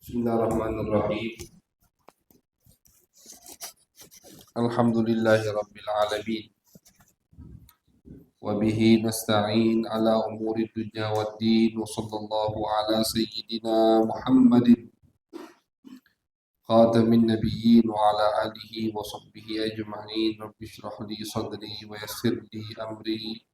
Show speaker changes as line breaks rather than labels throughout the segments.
Bismillahirrahmanirrahim. Alhamdulillahirabbil alamin. Wa bihi nasta'in ala umuri dunya waddin wa sallallahu ala sayyidina Muhammadin khatamin nabiyyin wa ala alihi wa sahbihi ajma'in. Rabbi shrah li sadri wa yassir li amri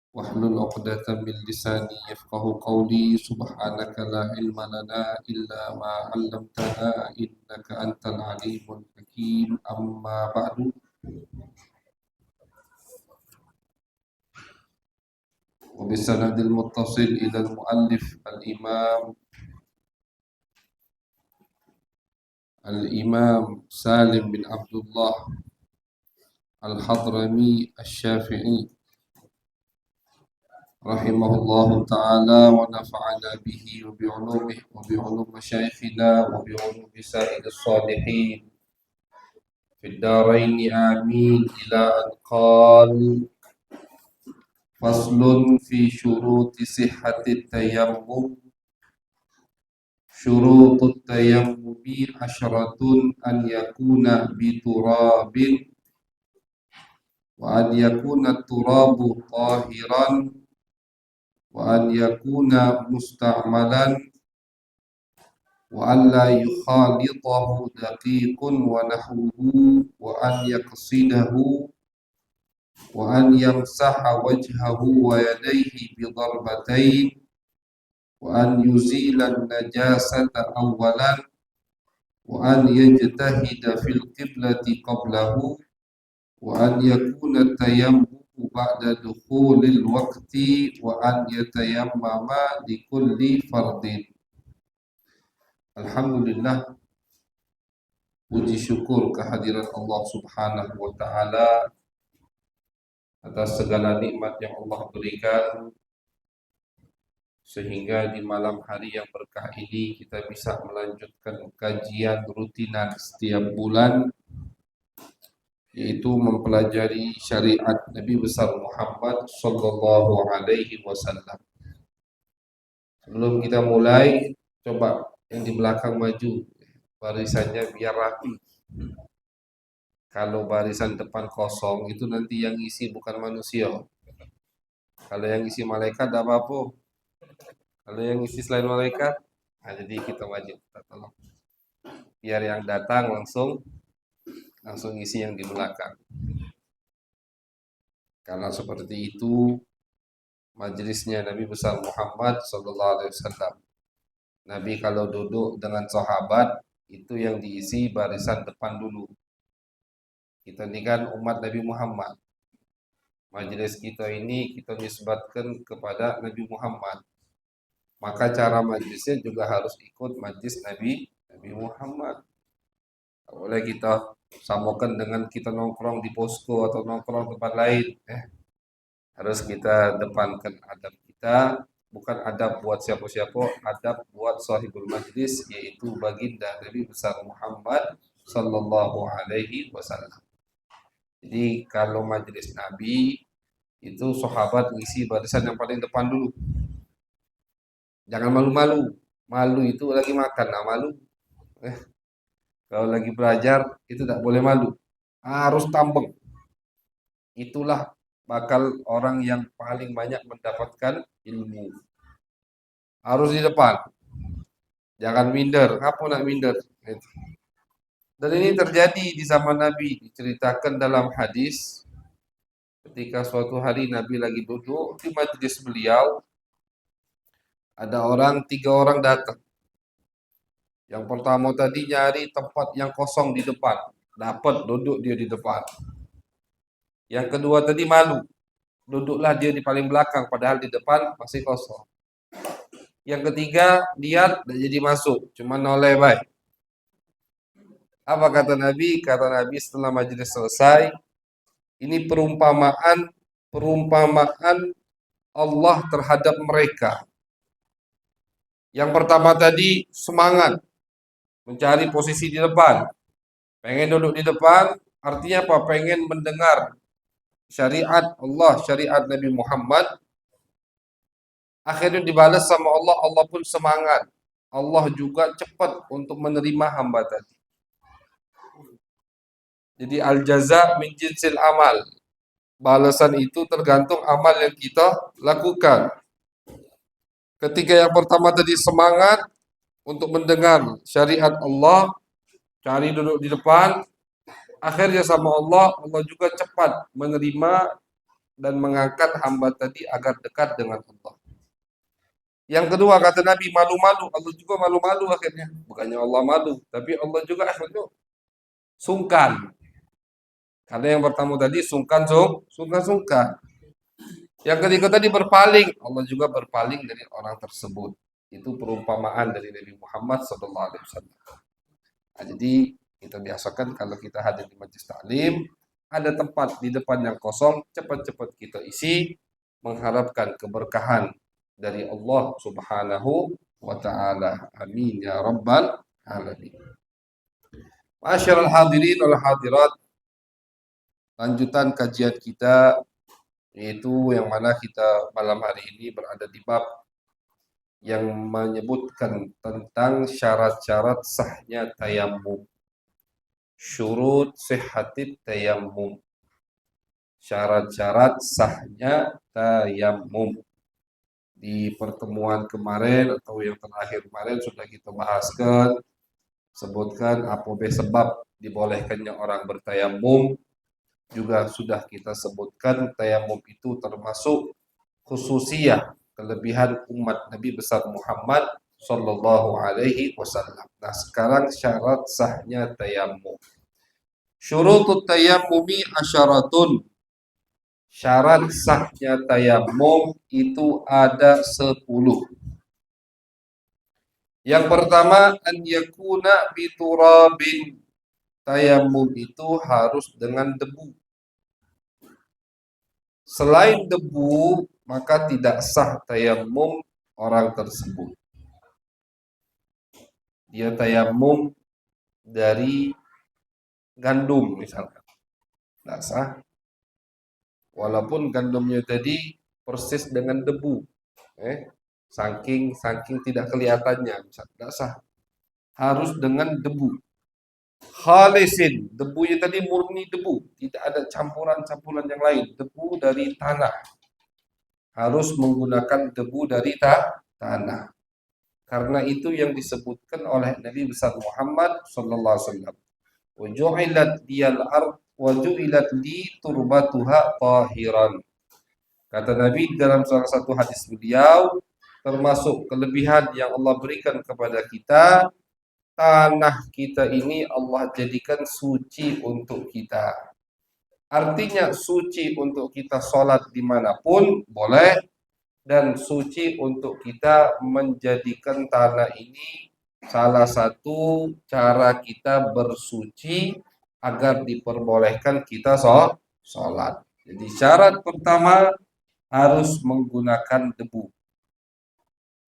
wahlul 'uqdatam min lisani yafqahu qawli. Subhanaka la ilma lana illa ma 'allamtana innaka antal alimul hakim. Amma ba'du. وبسند المتصل إلى المؤلف الإمام سالم بن عبد الله الحضرمي الشافعي رحمه الله تعالى ونفعنا به وبعلومه وبعلوم مشايخنا وبعلوم سائر الصالحين في الدارين آمين. إلى أن قال: فصل في شروط صحة التيمم. شروط التيمم 10: أن يكون بتراب، وأن يكون التراب طاهرا، وأن يكون مستعملا، وأن لا يخالطه دقيق ونحوه، وأن يقصده، وأن يمسح وجهه ويديه بضربتين، وأن يزيل النجاسة أولا، وأن يجتهد في القبلة قبله، وأن يكون التيمم بعد دخول الوقت، وأن يتيمم لكل فرض. Alhamdulillah, puji syukur kehadirat Allah Subhanahu wa Ta'ala atas segala nikmat yang Allah berikan, sehingga di malam hari yang berkah ini kita bisa melanjutkan kajian rutinan setiap bulan, yaitu mempelajari syariat Nabi besar Muhammad sallallahu alaihi wasallam. Sebelum kita mulai, coba yang di belakang maju barisannya biar rapi. Kalau barisan depan kosong itu nanti yang isi bukan manusia. Kalau yang isi malaikat tidak apa-apa. Kalau yang isi selain malaikat, nah jadi kita wajib kita tolong. Biar yang datang langsung isi yang di belakang. Karena seperti itu majelisnya Nabi besar Muhammad sallallahu alaihi wasallam. Nabi kalau duduk dengan sahabat itu yang diisi barisan depan dulu. Kita ini kan umat Nabi Muhammad. Majelis kita ini kita nisbatkan kepada Nabi Muhammad. Maka cara majelisnya juga harus ikut majelis Nabi Muhammad. Tak boleh kita samakan dengan kita nongkrong di posko atau nongkrong tempat lain. Harus kita depankan adab kita, bukan adab buat siapa-siapa, adab buat sahibul majlis, yaitu baginda Nabi besar Muhammad sallallahu alaihi wasallam. Jadi kalau majelis Nabi itu sahabat ngisi barisan yang paling depan dulu. Jangan malu-malu. Malu itu lagi makan, nah malu. Kalau lagi belajar itu tidak boleh malu. Harus tambeng. Itulah bakal orang yang paling banyak mendapatkan ilmu. Harus di depan. Jangan minder. Apa nak minder? Dan ini terjadi di zaman Nabi. Diceritakan dalam hadis. Ketika suatu hari Nabi lagi duduk di majlis beliau. Ada 3 orang datang. Yang pertama tadi nyari tempat yang kosong di depan. Dapat duduk dia di depan. Yang kedua tadi malu. Duduklah dia di paling belakang padahal di depan masih kosong. Yang ketiga lihat dan jadi masuk. Cuma noleh baik. Apa kata Nabi? Kata Nabi setelah majelis selesai. Ini perumpamaan Allah terhadap mereka. Yang pertama tadi semangat mencari posisi di depan. Pengen duduk di depan, artinya apa? Pengen mendengar syariat Allah, syariat Nabi Muhammad. Akhirnya dibalas sama Allah, Allah pun semangat. Allah juga cepat untuk menerima hamba tadi. Jadi al-jaza min jinsil amal. Balasan itu tergantung amal yang kita lakukan. Ketika yang pertama tadi semangat untuk mendengar syariat Allah, cari duduk di depan, akhirnya sama Allah, Allah juga cepat menerima dan mengangkat hamba tadi agar dekat dengan Allah. Yang kedua kata Nabi malu-malu, Allah juga malu-malu akhirnya. Bukannya Allah malu, tapi Allah juga akhirnya sungkan. Karena yang pertama tadi sungkan. Yang ketiga tadi berpaling, Allah juga berpaling dari orang tersebut. Itu perumpamaan dari Nabi Muhammad SAW. Nah, jadi kita biasakan kalau kita hadir di majelis taklim, ada tempat di depan yang kosong, cepat-cepat kita isi, mengharapkan keberkahan dari Allah Subhanahu wa taala. Amin ya rabbal alamin. Ma'asyiral hadirin wal hadirat, lanjutan kajian kita yaitu yang mana kita malam hari ini berada di bab yang menyebutkan tentang syarat-syarat sahnya tayammum. Syurut sihhatit tayammum. Syarat-syarat sahnya tayammum. Di pertemuan kemarin atau yang terakhir kemarin sudah kita bahaskan, sebutkan apa sebab dibolehkannya orang bertayamum. Juga sudah kita sebutkan tayamum itu termasuk khususiyah kelebihan umat Nabi besar Muhammad sallallahu alaihi wasallam. Nah, sekarang syarat sahnya tayamum. Syurutut tayammumi asyaratun. Syarat sahnya tayamum itu ada 10. Yang pertama, an yakuna biturabin. Tayamum itu harus dengan debu. Selain debu, maka tidak sah tayamum orang tersebut. Dia tayamum dari gandum misalkan. Tidak sah. Walaupun gandumnya tadi persis dengan debu. Saking tidak kelihatannya, tidak sah. Harus dengan debu. Khalisin, debunya tadi murni debu, tidak ada campuran-campuran yang lain, debu dari tanah. Harus menggunakan debu dari tanah. Karena itu yang disebutkan oleh Nabi besar Muhammad sallallahu alaihi wasallam. Wa ju'ilat liyal ard wa ju'ilat li turbatuha tahiran. Kata Nabi dalam salah satu hadis beliau, termasuk kelebihan yang Allah berikan kepada kita, tanah kita ini Allah jadikan suci untuk kita. Artinya suci untuk kita sholat dimanapun boleh, dan suci untuk kita menjadikan tanah ini salah satu cara kita bersuci agar diperbolehkan kita sholat. Jadi syarat pertama harus menggunakan debu.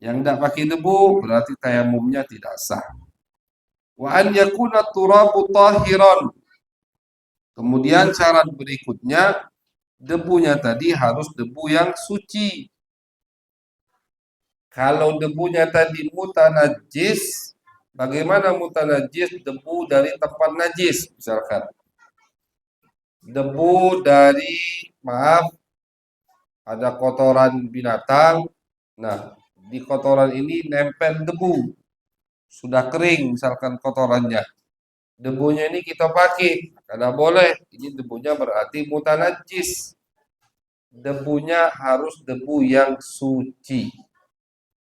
Yang tidak pakai debu berarti tayamumnya tidak sah. Wa an yakuna turabu tahiran. Kemudian syarat berikutnya, debunya tadi harus debu yang suci. Kalau debunya tadi mutanajis, bagaimana mutanajis? Debu dari tempat najis misalkan. Debu dari, ada kotoran binatang. Nah, di kotoran ini nempel debu. Sudah kering misalkan kotorannya. Debunya ini kita pakai, karena boleh. Ini debunya berarti mutanajis. Debunya harus debu yang suci.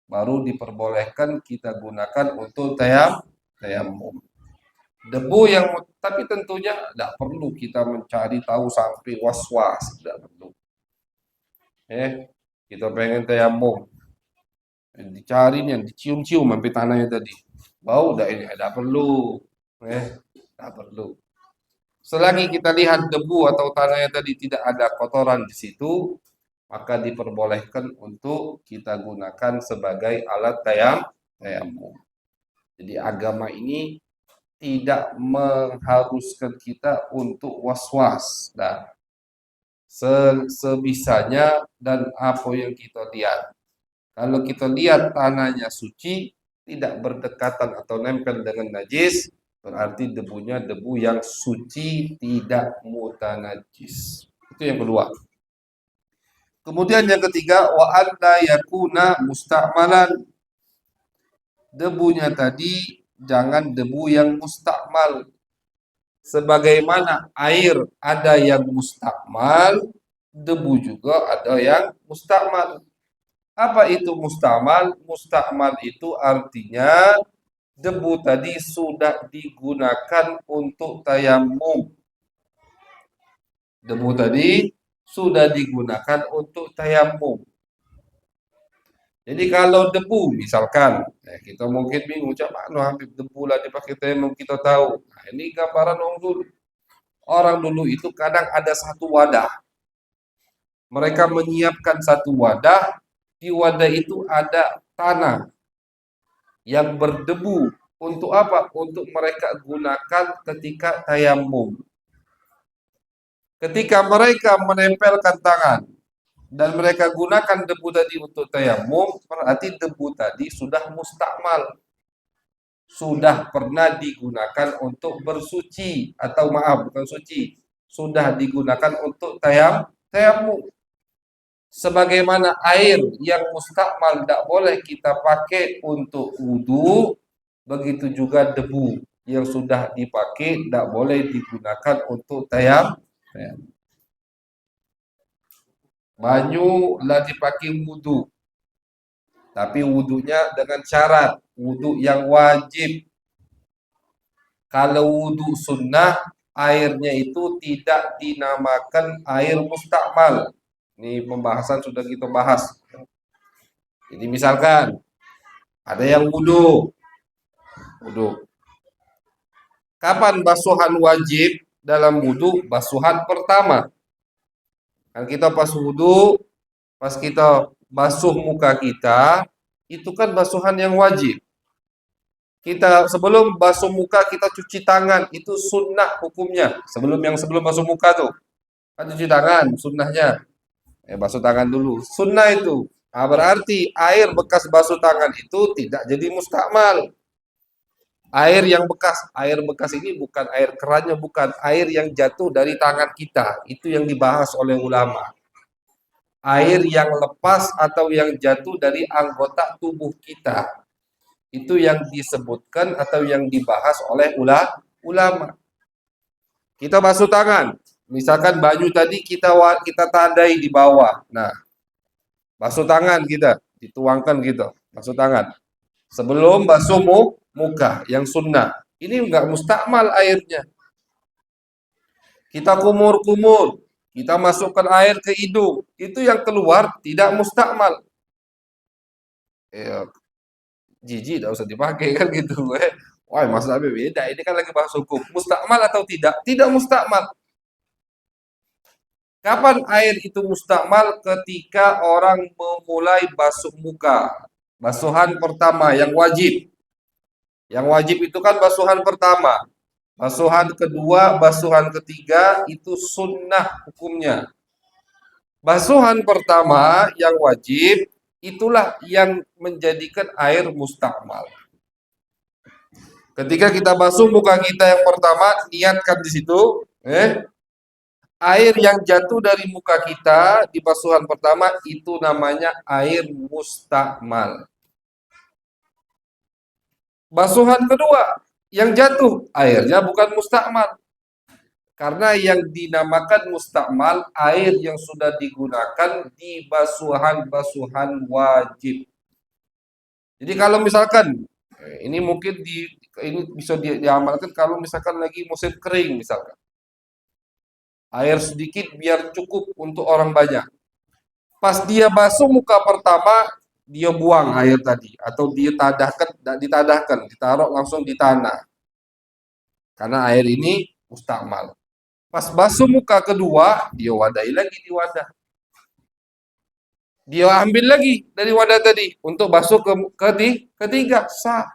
Baru diperbolehkan kita gunakan untuk tayamum. Debu yang, tapi tentunya tidak perlu kita mencari tahu sampai was-was, tidak perlu. Kita pengen tayamum, dicari yang dicium-cium sampai tanahnya tadi. Bau dah ini, tidak perlu. Tidak perlu. Selagi kita lihat debu atau tanahnya tadi tidak ada kotoran di situ, maka diperbolehkan untuk kita gunakan sebagai alat tayamum. Jadi agama ini tidak mengharuskan kita untuk was-was. Nah, sebisanya dan apa yang kita lihat. Kalau kita lihat tanahnya suci, tidak berdekatan atau nempel dengan najis, berarti debunya debu yang suci, tidak mutanajis. Itu yang kedua. Kemudian yang ketiga, wa alla yakuna musta'malan. Debunya tadi jangan debu yang mustakmal. Sebagaimana air ada yang mustakmal, debu juga ada yang mustakmal. Apa itu mustakmal? Mustakmal itu artinya debu tadi sudah digunakan untuk tayamum. Debu tadi sudah digunakan untuk tayamum. Jadi kalau debu misalkan, kita mungkin bingung, cak mana Habib debu lah dipakai tayamum, kita tahu. Nah, ini gambaran orang dulu. Orang dulu itu kadang ada satu wadah. Mereka menyiapkan satu wadah, di wadah itu ada tanah yang berdebu. Untuk apa? Untuk mereka gunakan ketika tayamum. Ketika mereka menempelkan tangan dan mereka gunakan debu tadi untuk tayamum, berarti debu tadi sudah mustakmal, sudah pernah digunakan untuk bersuci, atau maaf bukan suci, sudah digunakan untuk tayamum. Sebagaimana air yang mustakmal tidak boleh kita pakai untuk wudhu, begitu juga debu yang sudah dipakai tidak boleh digunakan untuk tayamum. Banyu lah dipakai wudhu, tapi wudhunya dengan syarat wudhu yang wajib. Kalau wudhu sunnah, airnya itu tidak dinamakan air mustakmal. Ini pembahasan sudah kita bahas. Jadi misalkan ada yang wudhu. Kapan basuhan wajib dalam wudhu? Basuhan pertama. Kan kita pas wudhu, pas kita basuh muka kita, itu kan basuhan yang wajib. Kita sebelum basuh muka kita cuci tangan, itu sunnah hukumnya. Sebelum basuh muka tuh, kan cuci tangan, sunnahnya. Basuh tangan dulu, sunnah itu. Nah, berarti air bekas basuh tangan itu tidak jadi mustakmal. Air bekas ini bukan air kerannya, bukan air yang jatuh dari tangan kita. Itu yang dibahas oleh ulama. Air yang lepas atau yang jatuh dari anggota tubuh kita. Itu yang disebutkan atau yang dibahas oleh ulama. Kita basuh tangan. Misalkan baju tadi kita tandai di bawah. Nah, basuh tangan kita, dituangkan gitu, basuh tangan. Sebelum basuh muka yang sunnah. Ini enggak mustakmal airnya. Kita kumur-kumur, kita masukkan air ke hidung, itu yang keluar tidak mustakmal. Jijik tidak usah dipakai kan gitu. Wah, masalahnya beda. Ini kan lagi bahas hukum. Mustakmal atau tidak? Tidak mustakmal. Kapan air itu mustakmal? Ketika orang memulai basuh muka. Basuhan pertama yang wajib. Yang wajib itu kan basuhan pertama. Basuhan kedua, basuhan ketiga itu sunnah hukumnya. Basuhan pertama yang wajib itulah yang menjadikan air mustakmal. Ketika kita basuh muka kita yang pertama, niatkan di situ, air yang jatuh dari muka kita di basuhan pertama itu namanya air mustakmal. Basuhan kedua yang jatuh airnya bukan mustakmal. Karena yang dinamakan mustakmal air yang sudah digunakan di basuhan-basuhan wajib. Jadi kalau misalkan ini mungkin ini bisa diamalkan kalau misalkan lagi musim kering misalkan. Air sedikit biar cukup untuk orang banyak. Pas dia basuh muka pertama, dia buang air tadi atau dia ditadahkan, ditaruh langsung di tanah. Karena air ini mustakmal. Pas basuh muka kedua, dia wadahi lagi di wadah. Dia ambil lagi dari wadah tadi untuk basuh ketiga, sah.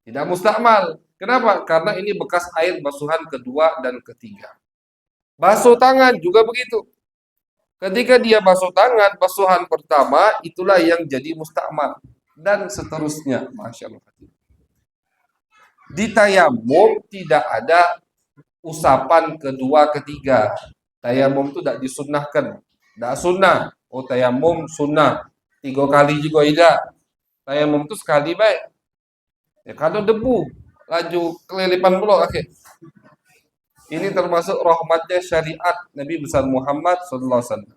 Tidak mustakmal. Kenapa? Karena ini bekas air basuhan kedua dan ketiga. Basuh tangan juga begitu. Ketika dia basuh tangan, basuhan pertama itulah yang jadi mustakmal. dan seterusnya. Masya Allah. Di tayamum tidak ada usapan kedua, ketiga. Tayamum itu tidak disunnahkan. Tidak sunnah. Oh, tayamum sunnah. 3 kali juga tidak. Tayamum itu sekali baik. Ya, kalau debu, laju kelilipan pula. Okay. Ini termasuk rahmatnya syariat Nabi besar Muhammad SAW.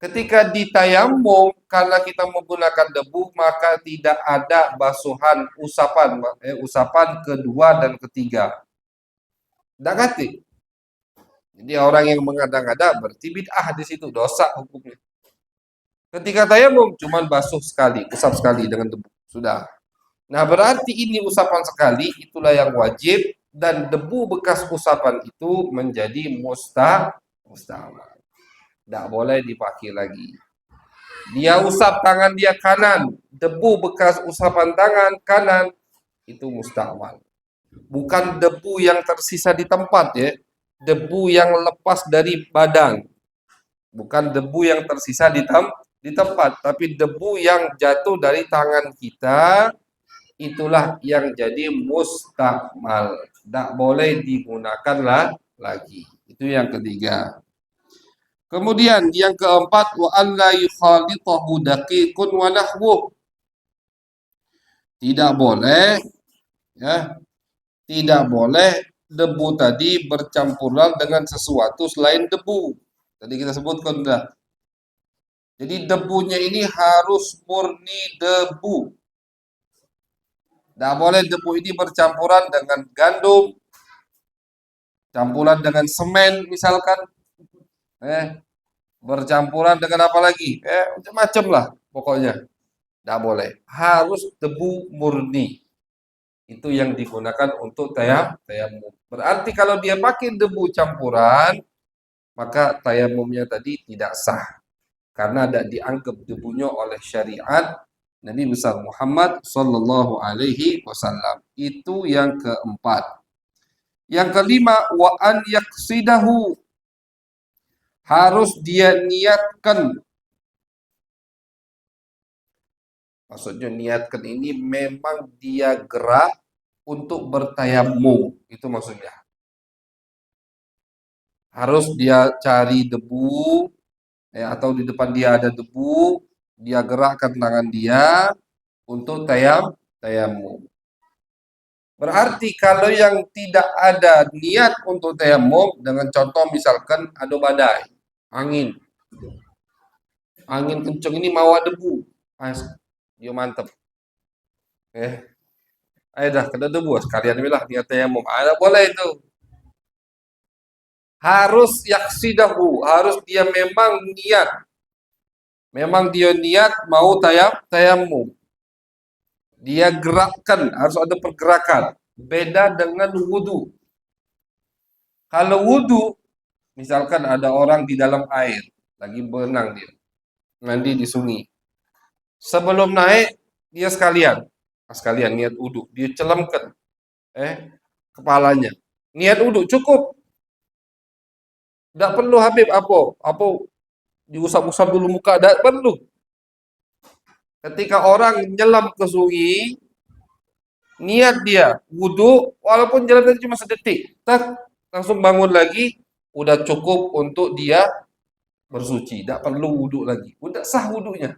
Ketika ditayamum, karena kita menggunakan debu, maka tidak ada basuhan usapan kedua dan ketiga. Tidak kati. Jadi orang yang mengada-ngada berarti bid'ah di situ, dosa hukumnya. Ketika tayamum cuma basuh sekali, usap sekali dengan debu, sudah. Nah, berarti ini usapan sekali, itulah yang wajib, dan debu bekas usapan itu menjadi musta'mal. Tidak boleh dipakai lagi. Dia usap tangan dia kanan, debu bekas usapan tangan kanan, itu musta'mal. Bukan debu yang tersisa di tempat ya, debu yang lepas dari badan. Bukan debu yang tersisa di tempat, tapi debu yang jatuh dari tangan kita, itulah yang jadi musta'mal. Tidak boleh digunakan lagi. Itu yang ketiga. Kemudian yang keempat, wa an la yukhalitahu daqiqun wa nahwuh. Tidak boleh ya, tidak boleh debu tadi bercampuran dengan sesuatu selain debu. Tadi kita sebutkan sudah. Jadi debunya ini harus murni debu. Tidak boleh debu ini bercampuran dengan gandum, campuran dengan semen misalkan, bercampuran dengan apa lagi, macam-macam lah pokoknya. Tidak boleh. Harus debu murni. Itu yang digunakan untuk tayamum. Berarti kalau dia pakai debu campuran, maka tayamumnya tadi tidak sah. Karena tidak dianggap debunya oleh syariat Nabi besar Muhammad Sallallahu Alaihi Wasallam. Itu yang keempat. Yang kelima, wa an yaqsidahu. Harus dia niatkan. Maksudnya niatkan ini memang dia gerak untuk bertayamum. Itu maksudnya. Harus dia cari debu, atau di depan dia ada debu, dia gerakkan tangan dia untuk tayamum. Berarti kalau yang tidak ada niat untuk tayamum, dengan contoh misalkan ada badai, angin kencang ini mau debu, dia mantep. Ayo dah kena debu sekalian bilang niat tayamum. Ada boleh itu. Harus yaksidahu, harus dia memang niat. Memang dia niat mau tayamum. Dia gerakkan, harus ada pergerakan. Beda dengan wudu. Kalau wudu, misalkan ada orang di dalam air, lagi berenang dia, mandi di sungai. Sebelum naik, dia sekalian niat wudu. Dia celamkan kepalanya. Niat wudu cukup. Tidak perlu Habib apa diusap-usap dulu muka, tidak perlu. Ketika orang nyelam ke sungai, niat dia wudu, walaupun jalan cuma sedetik, langsung bangun lagi, udah cukup untuk dia bersuci, tidak perlu wudu lagi, udah sah wudunya.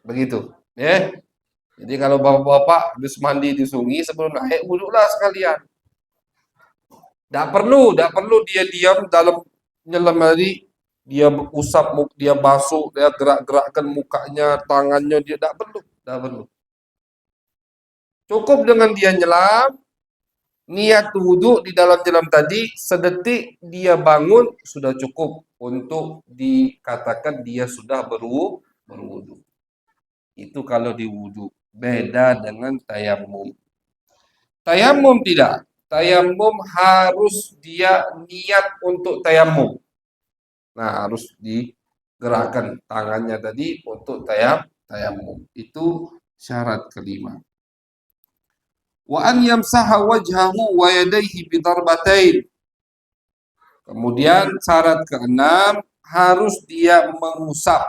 Begitu, ya. Jadi kalau bapak-bapak habis mandi di sungai sebelum naik wudulah sekalian. Tidak perlu dia diam dalam nyelam tadi, dia usap, dia basuh, dia gerak-gerakkan mukanya, tangannya, dia tidak perlu. Cukup dengan dia nyelam, niat wudu di dalam nyelam tadi, sedetik dia bangun sudah cukup untuk dikatakan dia sudah berwudu. Itu kalau di wudu. Beda dengan tayamum. Tayamum tidak. Tayamum harus dia niat untuk tayamum. Nah, harus digerakkan tangannya tadi untuk tayamum. Itu syarat kelima. Wa an yamsaha wajhahu wa yadayhi bidarbatain. Kemudian syarat keenam, harus dia mengusap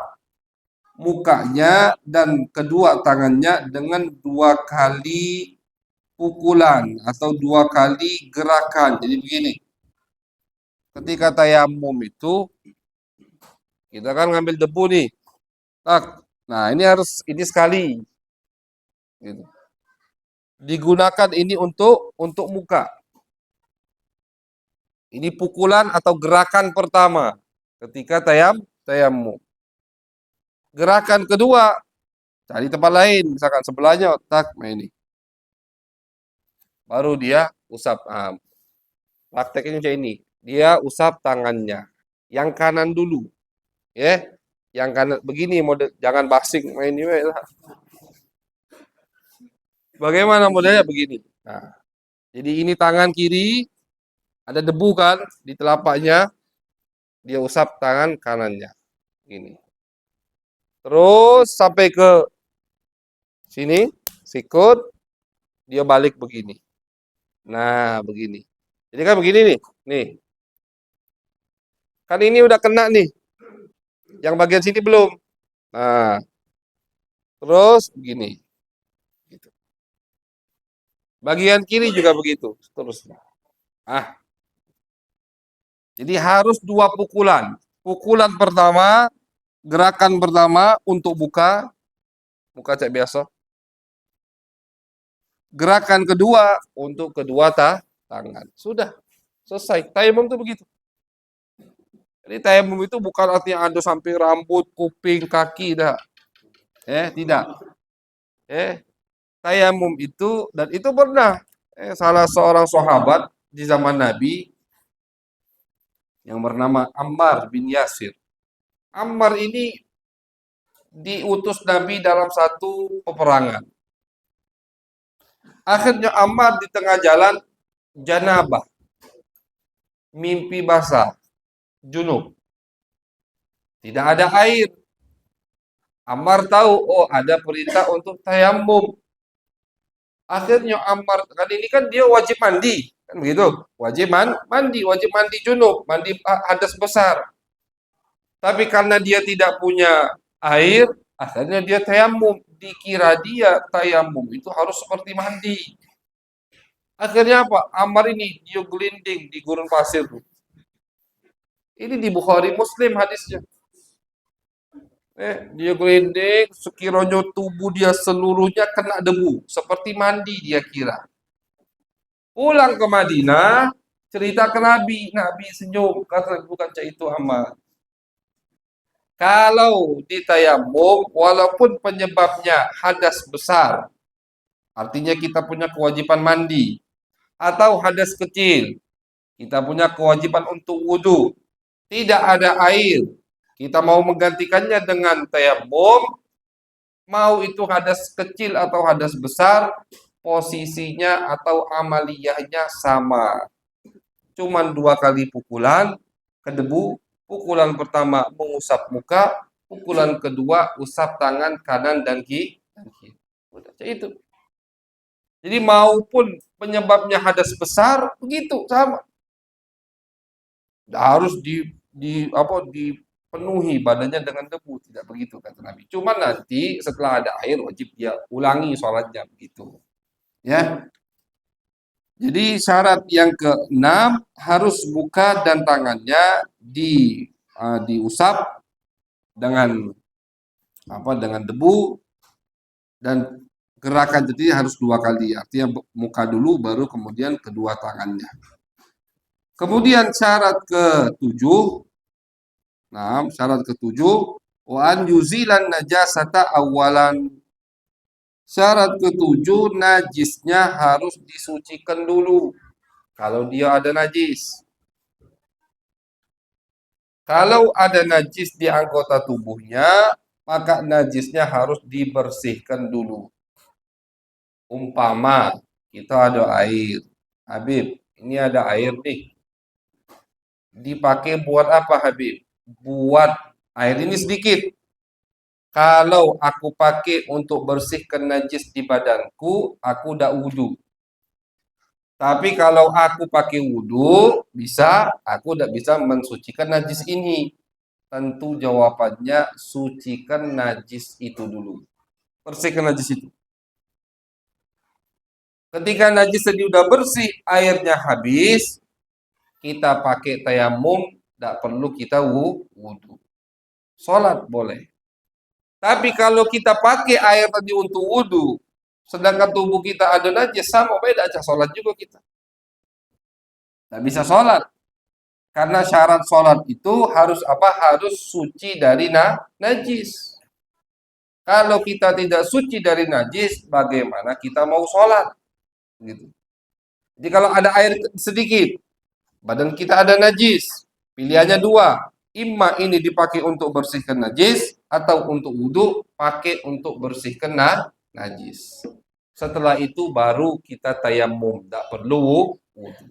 mukanya dan kedua tangannya dengan 2 kali pukulan atau 2 kali gerakan. Jadi begini, ketika tayamum itu kita kan ngambil debu nih. Tak. Nah, ini sekali gitu. Digunakan ini untuk muka. Ini pukulan atau gerakan pertama ketika tayamum. Gerakan kedua, cari tempat lain, misalkan sebelahnya, tak, nah ini. Baru dia usap. Prakteknya kayak ini. Dia usap tangannya. Yang kanan dulu. Ya. Yang kanan begini mode, jangan basing main ini lah. Bagaimana modelnya begini. Nah, jadi ini tangan kiri, ada debu kan di telapaknya, dia usap tangan kanannya. Gini. Terus sampai ke sini, sikut, dia balik begini. Nah, begini. Jadi kan begini nih. Nih. Kan ini udah kena nih. Yang bagian sini belum. Nah, terus begini. Gitu. Bagian kiri juga begitu. Seterusnya. Jadi harus 2 pukulan. Pukulan pertama, gerakan pertama untuk buka. Muka cek biasa. Gerakan kedua untuk kedua tangan. Sudah. Selesai. Tayamum itu begitu. Jadi tayamum itu bukan artinya ada sampai rambut, kuping, kaki, dah. Tidak. Tayamum itu, dan itu pernah salah seorang sahabat di zaman Nabi yang bernama Ammar bin Yasir. Ammar ini diutus Nabi dalam satu peperangan. Akhirnya Ammar di tengah jalan janabah, mimpi basah, junub. Tidak ada air. Ammar tahu, oh ada perintah untuk tayamum. Akhirnya Ammar, kan ini kan dia wajib mandi, kan begitu? Wajib mandi junub, mandi hadas besar. Tapi karena dia tidak punya air, akhirnya dia tayamum. Dikira dia tayamum itu harus seperti mandi. Akhirnya apa? Ammar ini dia gelinding di gurun pasir. Ini di Bukhari Muslim hadisnya. Dia gelinding, sekiranya tubuh dia seluruhnya kena debu, seperti mandi dia kira. Pulang ke Madinah, cerita ke Nabi, Nabi senyum, kata bukan itu Ammar. Kalau di tayamum, walaupun penyebabnya hadas besar, artinya kita punya kewajiban mandi, atau hadas kecil, kita punya kewajiban untuk wudhu, tidak ada air, kita mau menggantikannya dengan tayamum, mau itu hadas kecil atau hadas besar, posisinya atau amaliyahnya sama. Cuman 2 kali pukulan ke debu. Pukulan pertama mengusap muka, pukulan kedua usap tangan kanan dan kiri. Udah itu. Jadi maupun penyebabnya hadas besar begitu sama. Harus dipenuhi badannya dengan debu, tidak begitu kata Nabi. Cuma nanti setelah ada air wajib dia ulangi sholatnya begitu. Ya. Jadi syarat yang keenam harus muka dan tangannya diusap dengan dengan debu, dan gerakan jadi harus 2 kali. Artinya muka dulu baru kemudian kedua tangannya. Kemudian syarat ketujuh, syarat ketujuh, wa an yuzilan najasata awalan. Syarat ketujuh, najisnya harus disucikan dulu. Kalau dia ada najis. Kalau ada najis di anggota tubuhnya, maka najisnya harus dibersihkan dulu. Umpama kita ada air. Habib, ini ada air nih. Dipakai buat apa Habib? Buat air ini sedikit. Kalau aku pakai untuk bersihkan najis di badanku, aku udah wudhu. Tapi kalau aku pakai wudhu, aku udah bisa mensucikan najis ini. Tentu jawabannya sucikan najis itu dulu. Bersihkan najis itu. Ketika najis tadi udah bersih, airnya habis, kita pakai tayamum, tidak perlu kita wudhu. Sholat boleh. Tapi kalau kita pakai air tadi untuk wudhu, sedangkan tubuh kita ada najis, sama beda aja sholat juga kita. Tidak bisa sholat. Karena syarat sholat itu harus apa? Harus suci dari najis. Kalau kita tidak suci dari najis, bagaimana kita mau sholat? Gitu. Jadi kalau ada air sedikit, badan kita ada najis, pilihannya dua. Imma ini dipakai untuk bersihkan najis, atau untuk wudhu, pakai untuk bersihkan najis. Setelah itu baru kita tayamum, tidak perlu wudhu.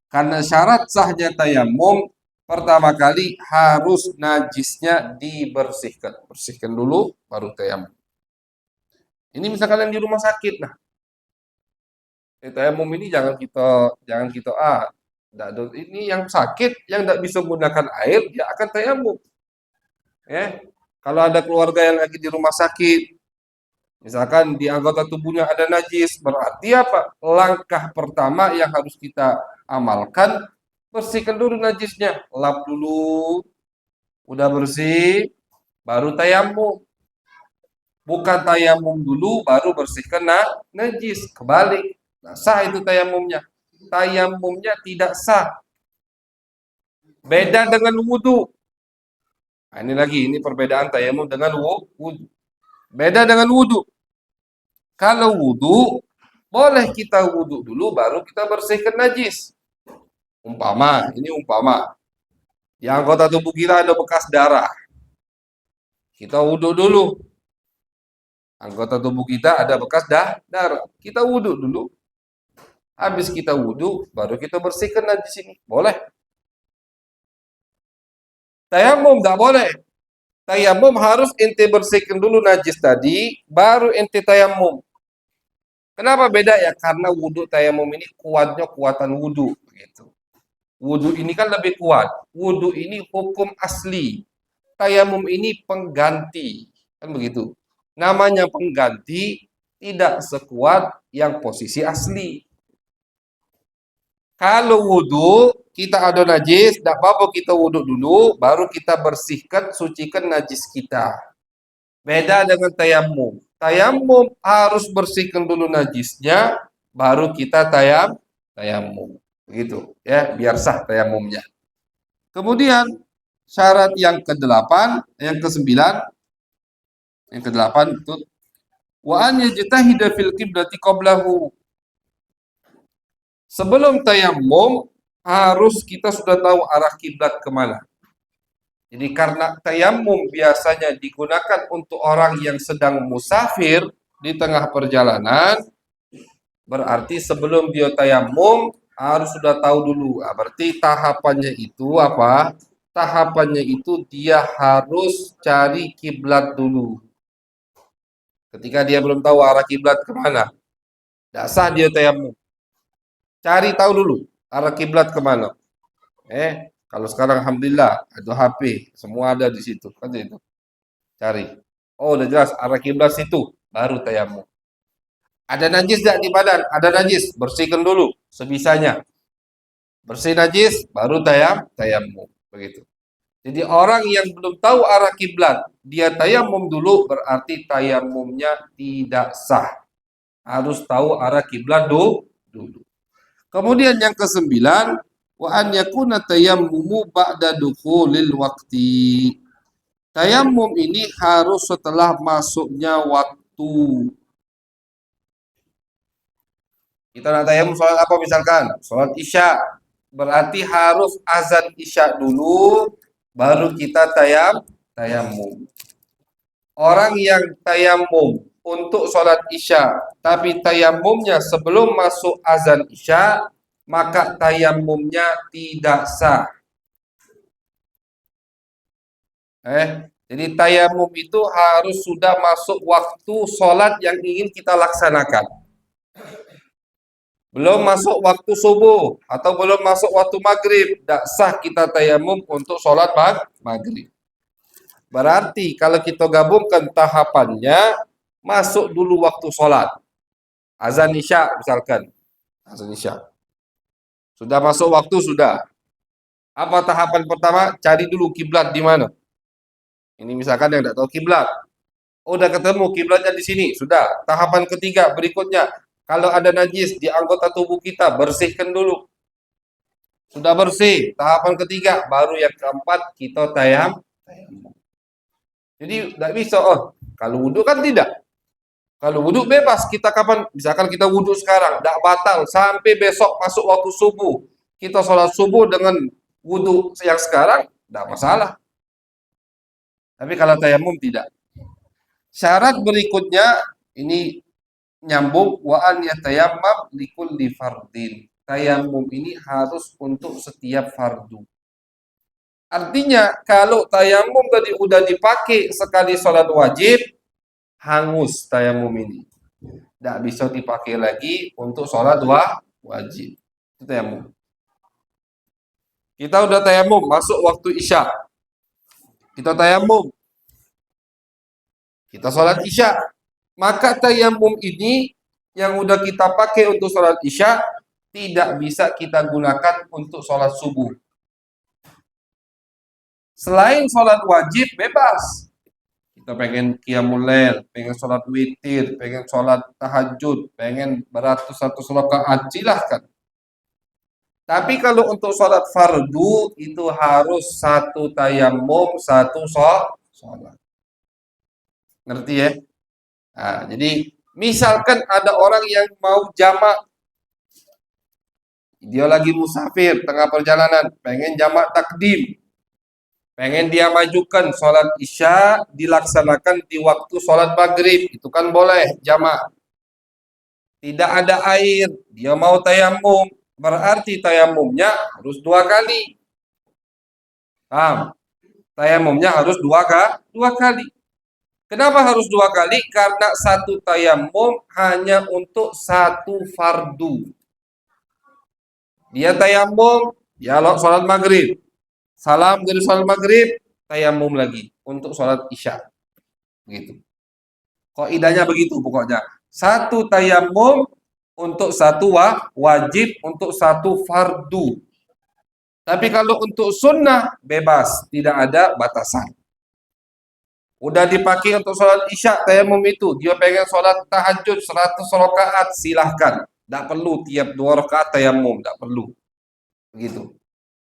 Karena syarat sahnya tayamum, pertama kali harus najisnya dibersihkan. Bersihkan dulu, baru tayamum. Ini misalkan yang di rumah sakit, nah, tayamum ini jangan kita ini yang sakit, yang tidak bisa menggunakan air, dia akan tayamum. Ya, kalau ada keluarga yang lagi di rumah sakit, misalkan di anggota tubuhnya ada najis, berarti apa? Langkah pertama yang harus kita amalkan, bersihkan dulu najisnya, lap dulu, udah bersih, baru tayamum. Bukan tayamum dulu, baru bersihkan najis, kebalik. Nah, sah itu tayamumnya. Tayamumnya tidak sah. Beda dengan wudhu. Nah, ini perbedaan tayamum dengan wudhu. Beda dengan wudhu. Kalau wudhu, boleh kita wudhu dulu, baru kita bersihkan najis. Umpama, ini umpama. Di anggota tubuh kita ada bekas darah. Kita wudhu dulu. Anggota tubuh kita ada bekas darah. Kita wudhu dulu. Habis kita wudhu, baru kita bersihkan najis ini. Boleh. Tayamum tidak boleh. Tayamum harus ente bersihkan dulu najis tadi, baru ente tayamum. Kenapa beda ya? Karena wudhu tayamum ini kuatnya kuatan wudhu. Gitu. Wudhu ini kan lebih kuat. Wudhu ini hukum asli. Tayamum ini pengganti. Kan begitu. Namanya pengganti tidak sekuat yang posisi asli. Kalau wudhu, kita ada najis, tidak apa-apa kita wudhu dulu, baru kita bersihkan, sucikan najis kita. Beda dengan tayamum. Tayamum harus bersihkan dulu najisnya, baru kita tayamum. Begitu, ya, biar sah tayamumnya. Kemudian syarat yang ke-8, yang ke-9, yang ke-8 itu wa an yajtahida fil qiblati qablahu. Sebelum tayamum harus kita sudah tahu arah kiblat kemana. Jadi karena tayamum biasanya digunakan untuk orang yang sedang musafir di tengah perjalanan, berarti sebelum dia tayamum harus sudah tahu dulu. Berarti tahapannya itu apa? Tahapannya itu dia harus cari kiblat dulu. Ketika dia belum tahu arah kiblat kemana, tidak sah dia tayamum. Cari tahu dulu arah kiblat kemana. Kalau sekarang alhamdulillah ada HP, semua ada di situ, kan itu. Cari. Oh, udah jelas arah kiblat situ, baru tayamum. Ada najis enggak di badan? Ada najis, bersihkan dulu sebisanya. Bersih najis, baru tayamum. Begitu. Jadi orang yang belum tahu arah kiblat, dia tayamum dulu, berarti tayamumnya tidak sah. Harus tahu arah kiblat dulu. Kemudian yang ke-9, wa an yakuna tayammumu ba'da dukhulil waqti. Tayamum ini harus setelah masuknya waktu. Kita nak tayamum salat apa misalkan? Salat Isya. Berarti harus azan Isya dulu, baru kita tayamum. Orang yang tayamum untuk sholat Isya, tapi tayamumnya sebelum masuk azan Isya, maka tayamumnya tidak sah. Jadi tayamum itu harus sudah masuk waktu sholat yang ingin kita laksanakan. Belum masuk waktu subuh atau belum masuk waktu maghrib, tidak sah kita tayamum untuk sholat maghrib. Berarti kalau kita gabungkan tahapannya, masuk dulu waktu sholat. Azan isya misalkan. Azan isya. Sudah masuk waktu, sudah. Apa tahapan pertama? Cari dulu kiblat di mana. Ini misalkan yang tidak tahu kiblat. Oh, udah ketemu kiblatnya di sini. Sudah. Tahapan ketiga berikutnya. Kalau ada najis di anggota tubuh kita, bersihkan dulu. Sudah bersih. Tahapan ketiga. Baru yang keempat, kita tayamum. Jadi tidak bisa. Oh, kalau wudhu kan tidak. Kalau wudhu bebas, kita kapan, misalkan kita wudhu sekarang, tidak batal, sampai besok masuk waktu subuh, kita sholat subuh dengan wudhu yang sekarang, tidak masalah. Tapi kalau tayamum tidak. Syarat berikutnya, ini nyambung, wa an yatayammam likulli fardin. Tayamum ini harus untuk setiap fardu. Artinya, kalau tayamum tadi udah dipakai sekali sholat wajib, hangus tayamum ini. Tidak bisa dipakai lagi untuk sholat wajib. Itu tayamum. Kita udah tayamum, masuk waktu isya. Kita tayamum. Kita sholat isya. Maka tayamum ini yang udah kita pakai untuk sholat isya, tidak bisa kita gunakan untuk sholat subuh. Selain sholat wajib, bebas. Kita pengen qiyamul lail, pengen sholat witir, pengen sholat tahajud, pengen beratus-ratus rakaat, silahkan. Tapi kalau untuk sholat fardu itu harus satu tayamum, satu sholat. Ngerti ya? Nah, jadi misalkan ada orang yang mau jamak, dia lagi musafir tengah perjalanan, pengen jamak takdim, pengen dia majukan sholat isya dilaksanakan di waktu sholat maghrib, itu kan boleh jamak. Tidak ada air, dia mau tayamum, berarti tayamumnya harus 2 kali. Paham? Tayamumnya harus dua kali. Kenapa harus 2 kali? Karena satu tayamum hanya untuk satu fardu. Dia tayamum, dia sholat maghrib. Salam dari sholat maghrib, tayamum lagi untuk sholat isya. Begitu. Kaidahnya begitu pokoknya. Satu tayamum untuk satu wajib, untuk satu fardu. Tapi kalau untuk sunnah, bebas. Tidak ada batasan. Udah dipakai untuk sholat isya, tayamum itu. Dia pengen sholat tahajud 100 rakaat, silahkan. Tidak perlu tiap 2 rakaat tayamum, tidak perlu. Begitu.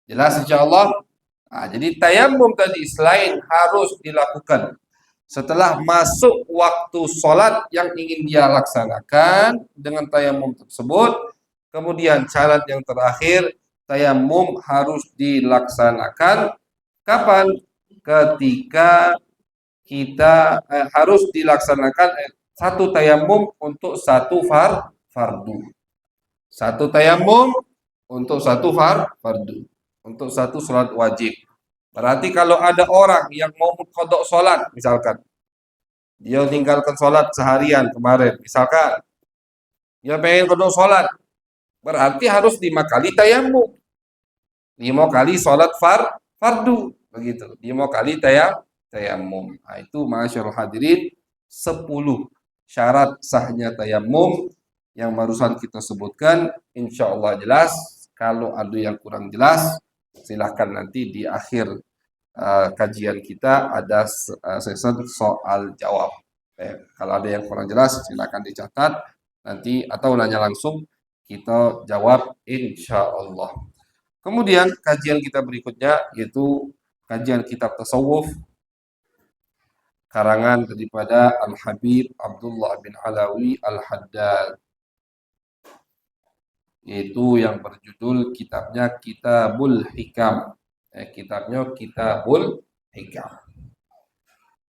Jelas insyaallah. Nah, jadi tayamum tadi selain harus dilakukan setelah masuk waktu sholat yang ingin dia laksanakan dengan tayamum tersebut, kemudian syarat yang terakhir, tayamum harus dilaksanakan kapan? Ketika kita harus dilaksanakan satu tayamum untuk satu fardu. Satu tayamum untuk satu fardu. Untuk satu sholat wajib. Berarti kalau ada orang yang mau qada sholat, misalkan, dia tinggalkan sholat seharian kemarin, misalkan, dia pengen qada sholat, berarti harus 5 kali tayamum. 5 kali sholat fardu. Begitu, 5 kali tayamum. Nah, itu masyaallah hadirin 10 syarat sahnya tayamum yang barusan kita sebutkan. Insya Allah jelas. Kalau ada yang kurang jelas, silahkan nanti di akhir kajian kita ada sesi soal jawab. Kalau ada yang kurang jelas, silahkan dicatat nanti atau nanya langsung, kita jawab insya Allah. Kemudian kajian kita berikutnya yaitu kajian kitab tasawuf karangan daripada Al-Habib Abdullah bin Alawi Al-Haddad, yaitu yang berjudul kitabnya Kitabul Hikam. Kitabnya Kitabul Hikam.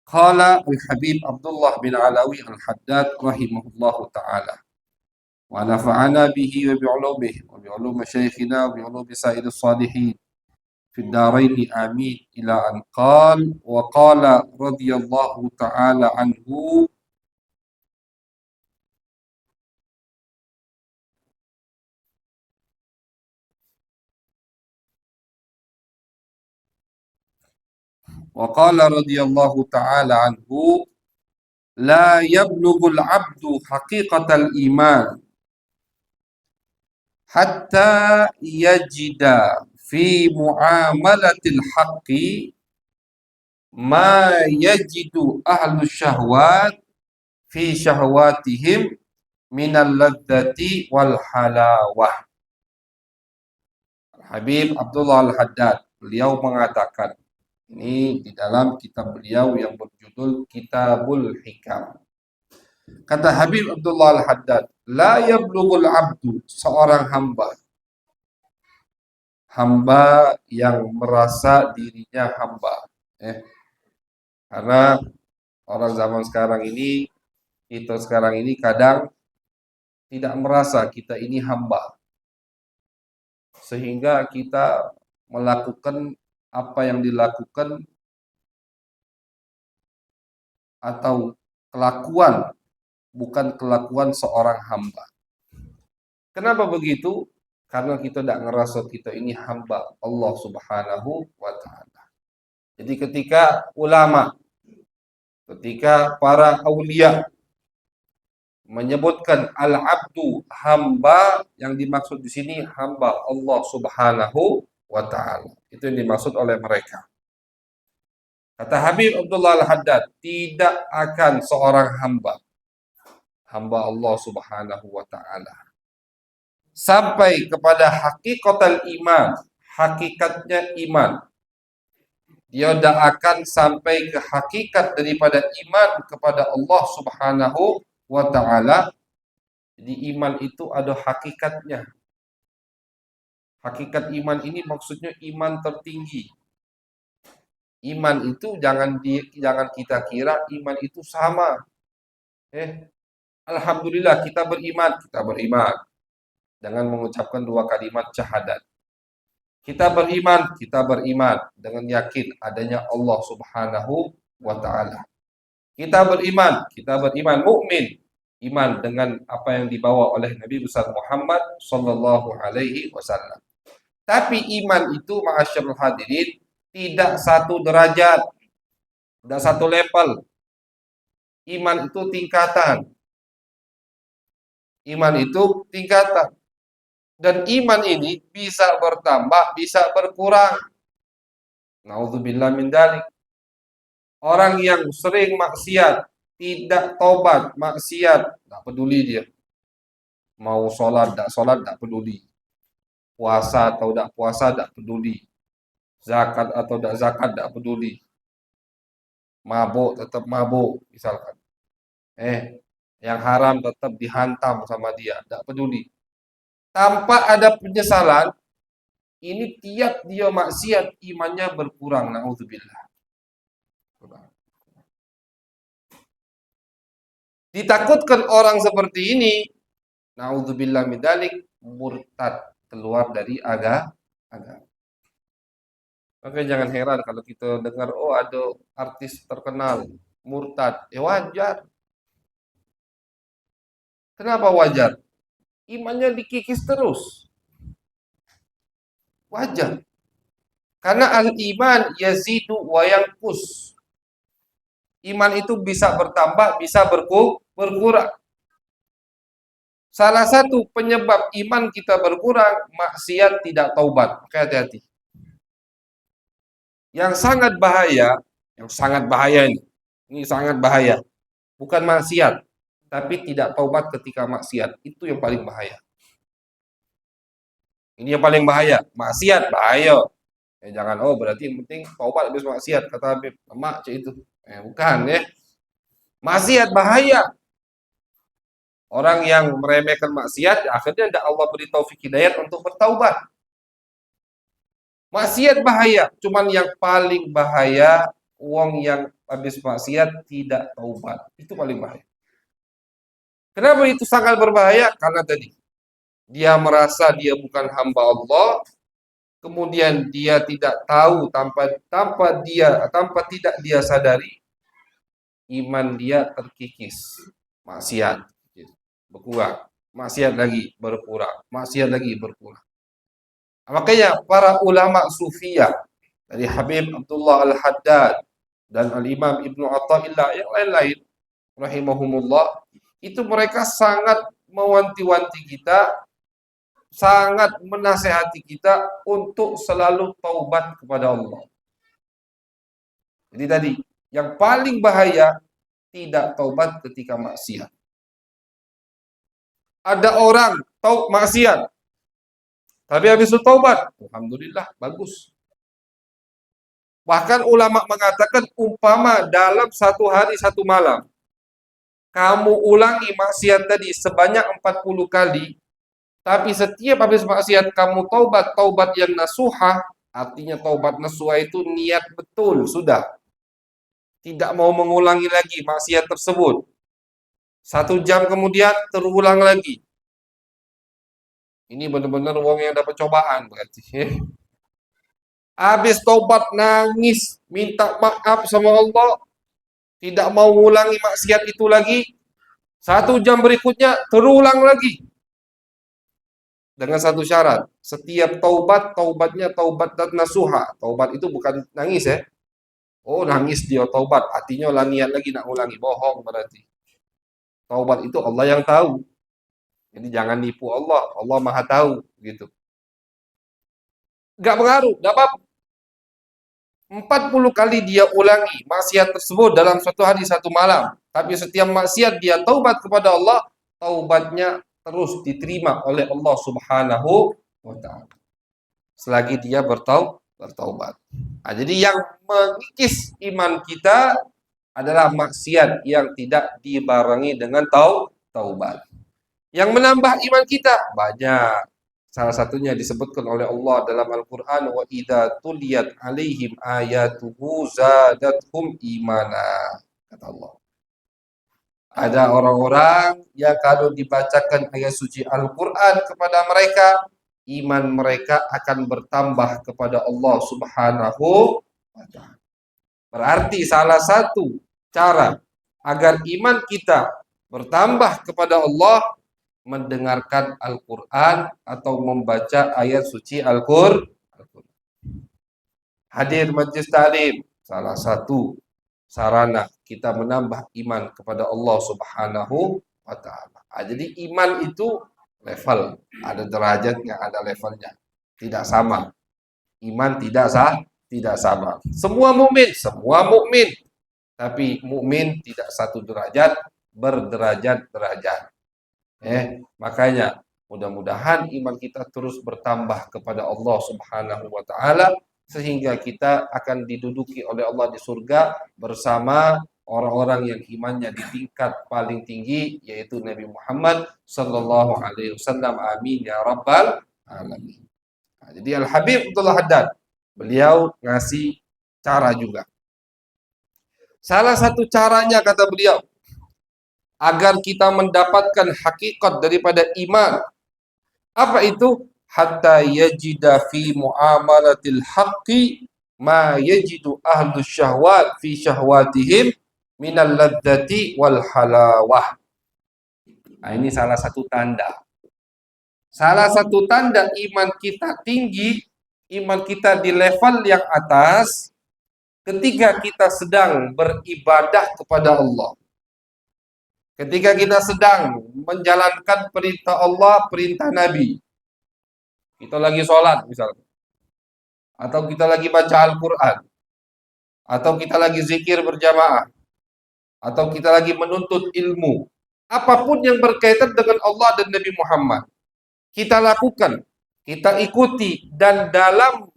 Qala Al-Habib Abdullah bin Alawi Al-Haddad rahimahullahu ta'ala wa nafa'ana bihi wa bi'ulumihi wa bi'ulum masyayikhina wa bi'ulum sa'irus salihin في الدارين آمين إلى أن قال وقال رضي الله تعالى عنه Wa qala radhiyallahu ta'ala anhu, la yablughul 'abdu haqiqatal iman hatta yajida fi muamalatil haqqi ma yajidu ahlu syahwat fi syahwatihim minal ladzati wal halawah. Habib Abdullah Al-Haddad, beliau mengatakan, ini di dalam kitab beliau yang berjudul Kitabul Hikam. Kata Habib Abdullah Al-Haddad, la yablughul abdu, seorang hamba yang merasa dirinya hamba. Karena orang zaman sekarang ini, kita sekarang ini kadang tidak merasa kita ini hamba. Sehingga kita melakukan apa yang dilakukan atau kelakuan, bukan kelakuan seorang hamba. Kenapa begitu? Karena kita tidak ngerasa kita ini hamba Allah Subhanahu wa ta'ala. Jadi ketika ulama, ketika para aulia menyebutkan al-abdu, hamba, yang dimaksud di sini hamba Allah Subhanahu wa ta'ala. Itu yang dimaksud oleh mereka. Kata Habib Abdullah Al-Haddad, tidak akan seorang hamba Allah Subhanahu wa ta'ala sampai kepada hakikatul iman, hakikatnya iman. Dia tidak akan sampai ke hakikat daripada iman kepada Allah Subhanahu wa ta'ala. Jadi iman itu ada hakikatnya. Hakikat iman ini maksudnya iman tertinggi. Iman itu jangan kita kira iman itu sama. Alhamdulillah kita beriman dengan mengucapkan dua kalimat syahadat. Kita beriman dengan yakin adanya Allah Subhanahu wa ta'ala. Kita beriman mukmin, iman dengan apa yang dibawa oleh Nabi besar Muhammad sallallahu alaihi wasallam. Tapi iman itu, ma'asyarul hadirin, tidak satu derajat, tidak satu level. Iman itu tingkatan. Dan iman ini bisa bertambah, bisa berkurang. Nauzubillah min dzalik. Orang yang sering maksiat, tidak tobat, maksiat, tidak peduli dia. Mau sholat, tidak peduli. Puasa atau tidak puasa, tidak peduli. Zakat atau tidak zakat, tidak peduli. Mabuk, tetap mabuk, misalkan. Yang haram tetap dihantam sama dia, tidak peduli. Tanpa ada penyesalan, ini tiap dia maksiat, imannya berkurang. Na'udzubillah. Ditakutkan orang seperti ini, na'udzubillah min dzalik, murtad, keluar dari agama. Maka jangan heran kalau kita dengar, oh ada artis terkenal murtad. Wajar. Kenapa wajar? Imannya dikikis terus. Wajar. Karena al-iman yazidu wa yanqus. Iman itu bisa bertambah, bisa berkurang. Salah satu penyebab iman kita berkurang, maksiat tidak taubat. Maka hati-hati. Yang sangat bahaya ini sangat bahaya. Bukan maksiat, tapi tidak taubat ketika maksiat. Itu yang paling bahaya. Ini yang paling bahaya. Maksiat bahaya. Jangan, berarti yang penting taubat habis maksiat, kata Habib. Lemak cik itu. Bukan ya. Maksiat bahaya. Orang yang meremehkan maksiat, akhirnya tidak Allah beri taufik hidayat untuk bertaubat. Maksiat bahaya. Cuman yang paling bahaya, uang yang habis maksiat tidak taubat. Itu paling bahaya. Kenapa itu sangat berbahaya? Karena tadi, dia merasa dia bukan hamba Allah, kemudian dia tidak tahu, tanpa tidak dia sadari, iman dia terkikis. Maksiat berkurang, maksiat lagi berkurang, maksiat lagi berkurang. Makanya para ulama sufiyah, dari Habib Abdullah Al-Haddad dan Al-Imam Ibnu Athaillah yang lain-lain rahimahumullah, itu mereka sangat mewanti-wanti kita, sangat menasehati kita untuk selalu taubat kepada Allah. Jadi tadi, yang paling bahaya tidak taubat ketika maksiat. Ada orang maksiat, tapi habis itu taubat, alhamdulillah, bagus. Bahkan ulama mengatakan umpama dalam satu hari satu malam, kamu ulangi maksiat tadi sebanyak 40 kali, tapi setiap habis maksiat kamu taubat yang nasuhah, artinya taubat nasuhah itu niat betul, sudah. Tidak mau mengulangi lagi maksiat tersebut. 1 jam kemudian terulang lagi. Ini benar-benar wong yang dapat cobaan berarti. Habis taubat nangis, minta maaf sama Allah, tidak mau mengulangi maksiat itu lagi. 1 jam berikutnya terulang lagi. Dengan satu syarat, setiap taubatnya taubat dan nasuha. Taubat itu bukan nangis ya. Oh nangis dia taubat, artinya lah niat lagi nak ulangi, bohong berarti. Taubat itu Allah yang tahu. Jadi jangan nipu Allah, Allah Maha tahu gitu. Gak pengaruh, gak apa-apa. 40 kali dia ulangi maksiat tersebut dalam satu hari satu malam. Tapi setiap maksiat dia taubat kepada Allah, taubatnya terus diterima oleh Allah Subhanahu wa taala. Selagi dia bertaubat. Nah, jadi yang mengikis iman kita adalah maksiat yang tidak dibarengi dengan taubat. Yang menambah iman kita banyak. Salah satunya disebutkan oleh Allah dalam Al-Quran, wa idza tuliyat alaihim ayatuhu zadathum imana, kata Allah. Ada orang-orang yang kalau dibacakan ayat suci Al-Quran kepada mereka, iman mereka akan bertambah kepada Allah Subhanahu wa ta'ala. Berarti salah satu cara agar iman kita bertambah kepada Allah, mendengarkan Al-Quran atau membaca ayat suci Al-Quran. Hadir majlis ta'lim, salah satu sarana kita menambah iman kepada Allah Subhanahu wa ta'ala. Jadi iman itu level, ada derajatnya, ada levelnya. Tidak sama. Iman tidak sama. Semua mukmin, tapi mukmin tidak satu derajat, berderajat-derajat. Makanya mudah-mudahan iman kita terus bertambah kepada Allah Subhanahu wa taala sehingga kita akan diduduki oleh Allah di surga bersama orang-orang yang imannya di tingkat paling tinggi, yaitu Nabi Muhammad sallallahu alaihi wasallam. Amin ya rabbal alamin. Nah, jadi Al-Habib Abdullah Haddad, beliau ngasih cara juga. Salah satu caranya kata beliau, agar kita mendapatkan hakikat daripada iman. Apa itu? Hatta yajida fi muamalatil haqqi ma yajidu ahlus syahwat fi syahwatihim minal ladzati wal halawah. Nah, ini salah satu tanda. Salah satu tanda iman kita tinggi, iman kita di level yang atas, ketika kita sedang beribadah kepada Allah. Ketika kita sedang menjalankan perintah Allah, perintah Nabi. Kita lagi sholat misalnya. Atau kita lagi baca Al-Quran. Atau kita lagi zikir berjamaah. Atau kita lagi menuntut ilmu. Apapun yang berkaitan dengan Allah dan Nabi Muhammad, kita lakukan, kita ikuti, dan dalam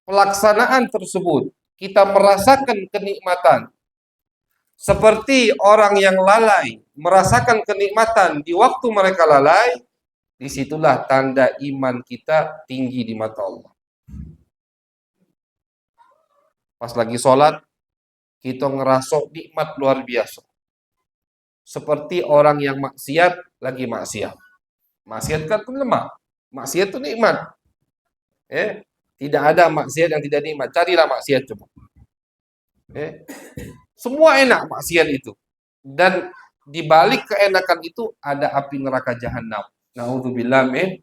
pelaksanaan tersebut, kita merasakan kenikmatan. Seperti orang yang lalai merasakan kenikmatan di waktu mereka lalai, disitulah tanda iman kita tinggi di mata Allah. Pas lagi sholat, kita ngerasa nikmat luar biasa. Seperti orang yang maksiat lagi maksiat. Maksiat kan lemah, maksiat itu nikmat. Tidak ada maksiat yang tidak nikmat. Carilah maksiat coba. Semua enak maksiat itu. Dan di balik keenakan itu ada api neraka jahanam. Nauzubillah min.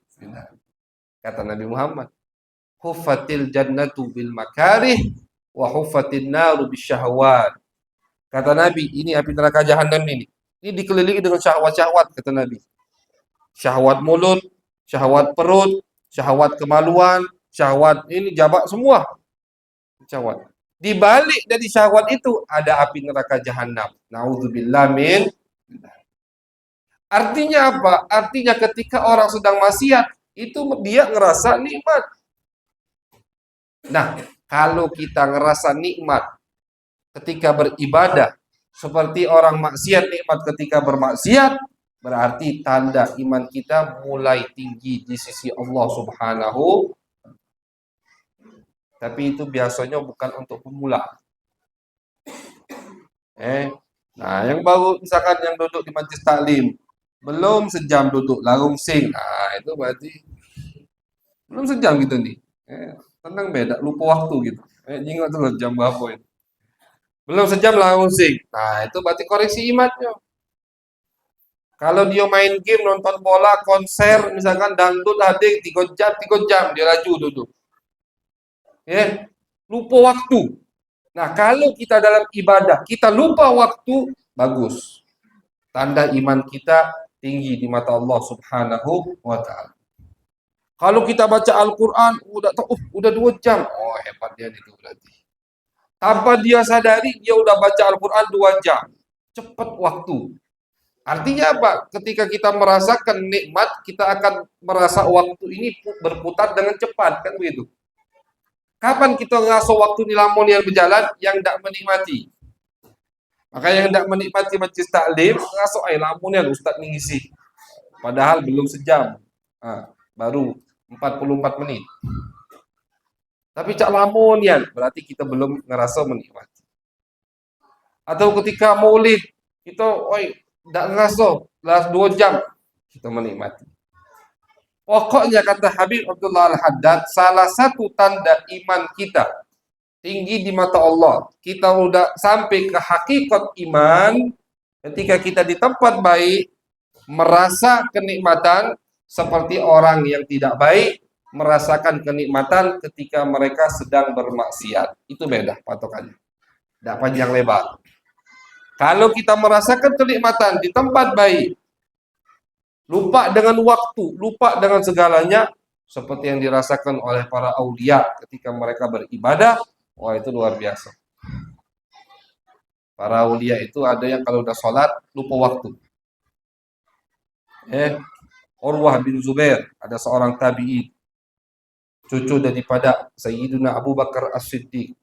Kata Nabi Muhammad. huffatil jannatu bil makarih wa huffatin naru bisyahawat. Kata Nabi, ini api neraka jahanam ini. Ini dikelilingi dengan syahwat-syahwat, kata Nabi. Syahwat mulut, syahwat perut, syahwat kemaluan, syahwat ini jabak semua. Syahwat. Di balik dari syahwat itu ada api neraka jahanam. Nauzubillah min. Artinya apa? Artinya ketika orang sedang maksiat, itu dia ngerasa nikmat. Nah, kalau kita ngerasa nikmat ketika beribadah, seperti orang maksiat nikmat ketika bermaksiat, berarti tanda iman kita mulai tinggi di sisi Allah Subhanahu. Tapi itu biasanya bukan untuk pemula. Nah, yang baru misalkan yang duduk di majlis taklim, belum sejam duduk larung sing. Nah, itu berarti belum sejam gitu nih. Tenang beda, lupa waktu gitu. Ingat tuh jam berapa itu. Belum sejam larung sing. Nah, itu berarti koreksi imannya. Kalau dia main game, nonton bola, konser, misalkan dangdut hadir 3 jam dia laju duduk. Lupa waktu. Nah, kalau kita dalam ibadah, kita lupa waktu, bagus. Tanda iman kita tinggi di mata Allah Subhanahu wa ta'ala. Kalau kita baca Al-Quran, udah 2 jam. Oh, hebat dia itu berarti. Tanpa dia sadari, dia udah baca Al-Quran 2 jam. Cepat waktu. Artinya apa? Ketika kita merasakan nikmat, kita akan merasa waktu ini berputar dengan cepat, kan begitu? Kapan kita ngerasa waktu ini lamun yang berjalan, yang tidak menikmati? Maka yang tidak menikmati majlis taklim, ngerasa lamun yang Ustaz ngisi. Padahal belum sejam. Baru 44 menit. Tapi cak lamun ya, berarti kita belum ngerasa menikmati. Atau ketika maulid, kita tidak ngerasa, lah 2 jam kita menikmati. Pokoknya kata Habib Abdullah Al-Haddad, salah satu tanda iman kita tinggi di mata Allah, kita udah sampai ke hakikat iman ketika kita di tempat baik, merasa kenikmatan seperti orang yang tidak baik merasakan kenikmatan ketika mereka sedang bermaksiat. Itu beda patokannya. Tidak panjang lebar. Kalau kita merasakan kenikmatan di tempat baik, lupa dengan waktu, lupa dengan segalanya, seperti yang dirasakan oleh para aulia ketika mereka beribadah, wah itu luar biasa. Para aulia itu ada yang kalau udah sholat, lupa waktu. Urwah bin Zubair, ada seorang tabi'in, cucu daripada Sayyidina Abu Bakar As-Siddiq.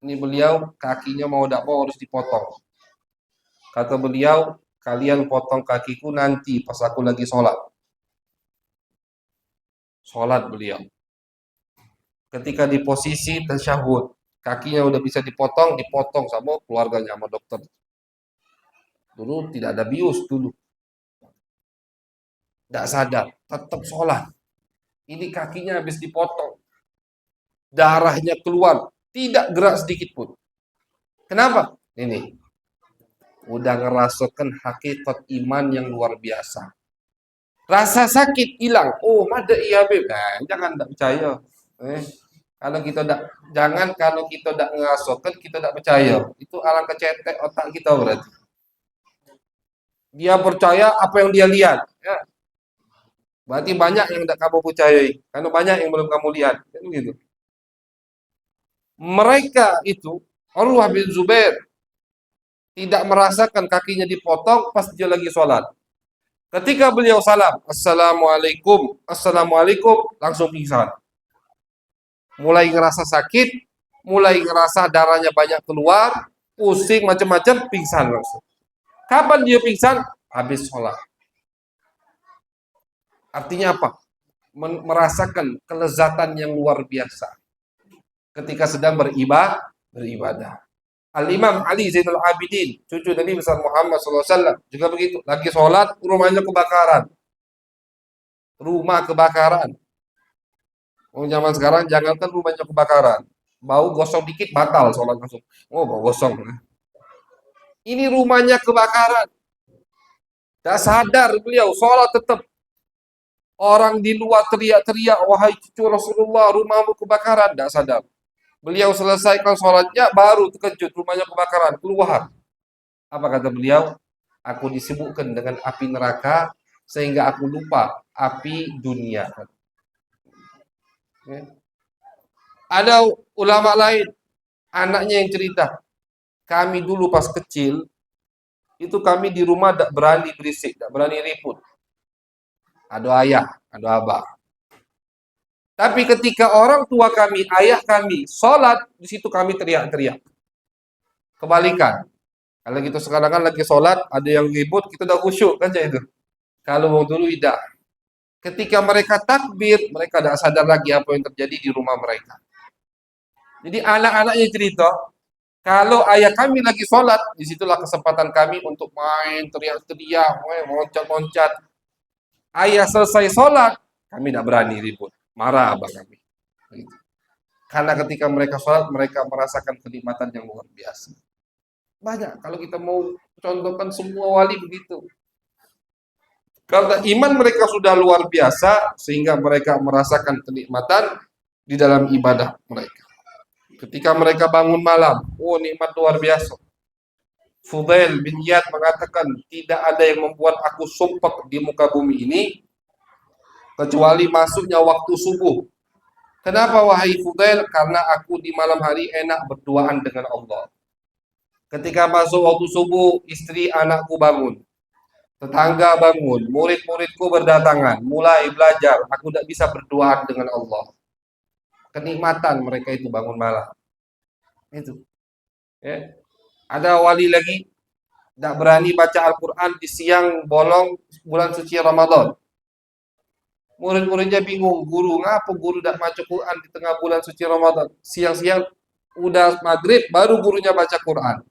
Ini beliau kakinya mau tidak mau harus dipotong. Kata beliau, kalian potong kakiku nanti pas aku lagi sholat. Sholat beliau. Ketika di posisi tasyahud, kakinya udah bisa dipotong sama keluarganya, sama dokter. Dulu tidak ada bius dulu. Tidak sadar, tetap sholat. Ini kakinya habis dipotong. Darahnya keluar, tidak gerak sedikit pun. Kenapa? Ini. Udah ngerasakan hakikat iman yang luar biasa. Rasa sakit hilang. Oh, ada iya Habib. Nah, jangan tidak percaya. Kalau kita tidak ngerasakan, kita tidak percaya. Itu alangkah cetek otak kita berarti. Dia percaya apa yang dia lihat. Ya. Berarti banyak yang tidak kamu percayai. Karena banyak yang belum kamu lihat. Kan gitu. Mereka itu, Urwah bin Zubair, tidak merasakan kakinya dipotong pas dia lagi sholat. Ketika beliau salam, Assalamualaikum, langsung pingsan. Mulai ngerasa sakit, mulai ngerasa darahnya banyak keluar, pusing macam-macam, pingsan langsung. Kapan dia pingsan? Habis sholat. Artinya apa? Merasakan kelezatan yang luar biasa ketika sedang beribadah. Al-Imam Ali Zainul Abidin, cucu Nabi besar Muhammad SAW, juga begitu. Lagi sholat, rumahnya kebakaran. Zaman sekarang jangankan rumahnya kebakaran, bau gosong dikit batal sholat langsung. Oh, bau gosong. Ini rumahnya kebakaran. Tak sadar beliau sholat tetap. Orang di luar teriak-teriak, wahai cucu Rasulullah, rumahmu kebakaran. Tidak sadar. Beliau selesaikan sholatnya, baru terkejut, rumahnya kebakaran, keluar. Apa kata beliau? Aku disibukkan dengan api neraka, sehingga aku lupa api dunia. Ya. Ada ulama lain, anaknya yang cerita, kami dulu pas kecil, itu kami di rumah tidak berani berisik, tidak berani ribut. Ada ayah, ada abah. Tapi ketika orang tua kami, ayah kami, sholat, di situ kami teriak-teriak. Kebalikan. Kalau kita sekarang kan lagi sholat, ada yang ribut, kita udah khusyuk kan itu. Kalau mau dulu tidak. Ketika mereka takbir, mereka tidak sadar lagi apa yang terjadi di rumah mereka. Jadi anak-anaknya cerita, kalau ayah kami lagi sholat, disitulah kesempatan kami untuk main, teriak-teriak, loncat-loncat. Ayah selesai sholat, kami tidak berani ribut. Marah abang kami. Karena ketika mereka sholat, mereka merasakan kenikmatan yang luar biasa. Banyak, kalau kita mau contohkan semua wali begitu. Karena iman mereka sudah luar biasa, sehingga mereka merasakan kenikmatan di dalam ibadah mereka. Ketika mereka bangun malam, oh nikmat luar biasa. Fudail bin Iyad mengatakan, tidak ada yang membuat aku sumpah di muka bumi ini, kecuali masuknya waktu subuh. Kenapa wahai Fudail? Karena aku di malam hari enak berduaan dengan Allah. Ketika masuk waktu subuh, istri anakku bangun. Tetangga bangun, murid-muridku berdatangan, mulai belajar. Aku tidak bisa berduaan dengan Allah. Kenikmatan mereka itu bangun malam. Itu. Ya. Ada wali lagi, tidak berani baca Al-Quran di siang bolong bulan suci Ramadan. Murid-muridnya bingung, guru, ngapa guru tidak baca Quran di tengah bulan suci Ramadan? Siang-siang udah maghrib baru gurunya baca Quran.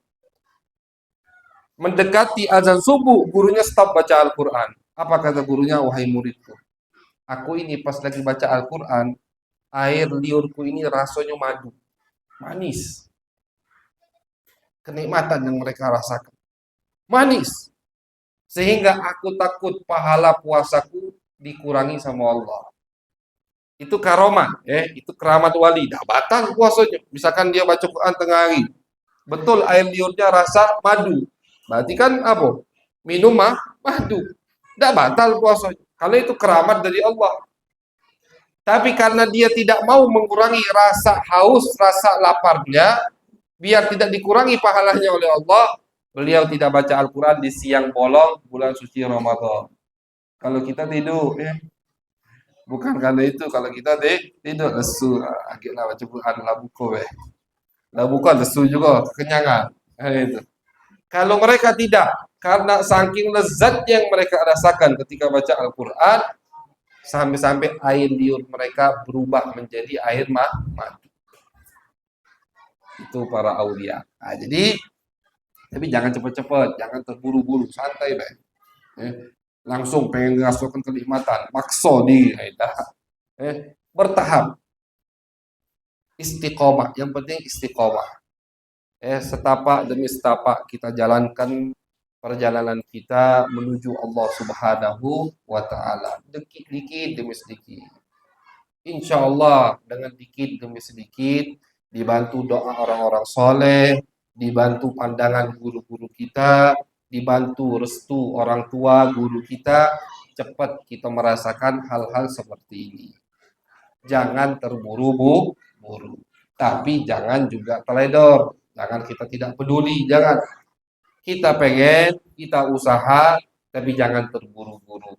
Mendekati azan subuh, gurunya stop baca Al-Quran. Apa kata gurunya? Wahai muridku, aku ini pas lagi baca Al-Quran, air liurku ini rasanya madu, manis. Kenikmatan yang mereka rasakan, manis. Sehingga aku takut pahala puasaku dikurangi sama Allah. Itu karomah, itu keramat wali. Dah batal puasanya. Misalkan dia baca Quran tengah hari, betul air liurnya rasa madu. Berarti kan apa? Minum madu. Dah batal puasanya. Kalau itu keramat dari Allah. Tapi karena dia tidak mau mengurangi rasa haus, rasa laparnya, biar tidak dikurangi pahalanya oleh Allah, beliau tidak baca Al-Quran di siang bolong bulan suci Ramadan. Kalau kita tidur, bukan karena itu. Kalau kita tidur lesu, akhirnya baca Quran labuko lesu juga, kekenyangan. Itu. Kalau mereka tidak, karena saking lezat yang mereka rasakan ketika baca Al-Quran, sampai-sampai air liur mereka berubah menjadi air madu. Itu para aulia. Nah, jadi, tapi jangan cepat-cepat, jangan terburu-buru, santai deh. Langsung pengen ngerasakan kenikmatan, makso di, bertahap, istiqomah. Yang penting istiqomah. Setapak demi setapak kita jalankan perjalanan kita menuju Allah Subhanahu wa Ta'ala. Dikit-dikit demi sedikit. Insya Allah dengan dikit demi sedikit, dibantu doa orang-orang soleh, dibantu pandangan guru-guru kita, dibantu restu orang tua guru kita, cepat kita merasakan hal-hal seperti ini. Jangan terburu-buru, tapi jangan juga teledor. Jangan kita tidak peduli, jangan. Kita pengen, kita usaha, tapi jangan terburu-buru.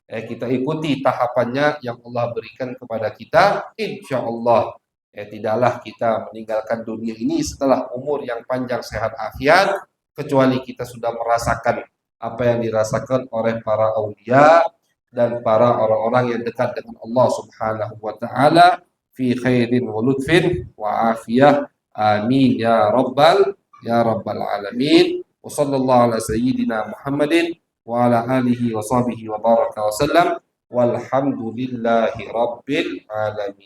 Kita ikuti tahapannya yang Allah berikan kepada kita. Insya Allah, tidaklah kita meninggalkan dunia ini setelah umur yang panjang sehat afiat, kecuali kita sudah merasakan apa yang dirasakan oleh para aulia dan para orang-orang yang dekat dengan Allah Subhanahu wa Ta'ala, fi khairin wa lutfin wa afiyah. Amin ya rabbal alamin. Wa sallallahu ala sayyidina Muhammadin wa ala alihi wa sahbihi wa baraka wa sallam. Walhamdulillahi rabbil alamin.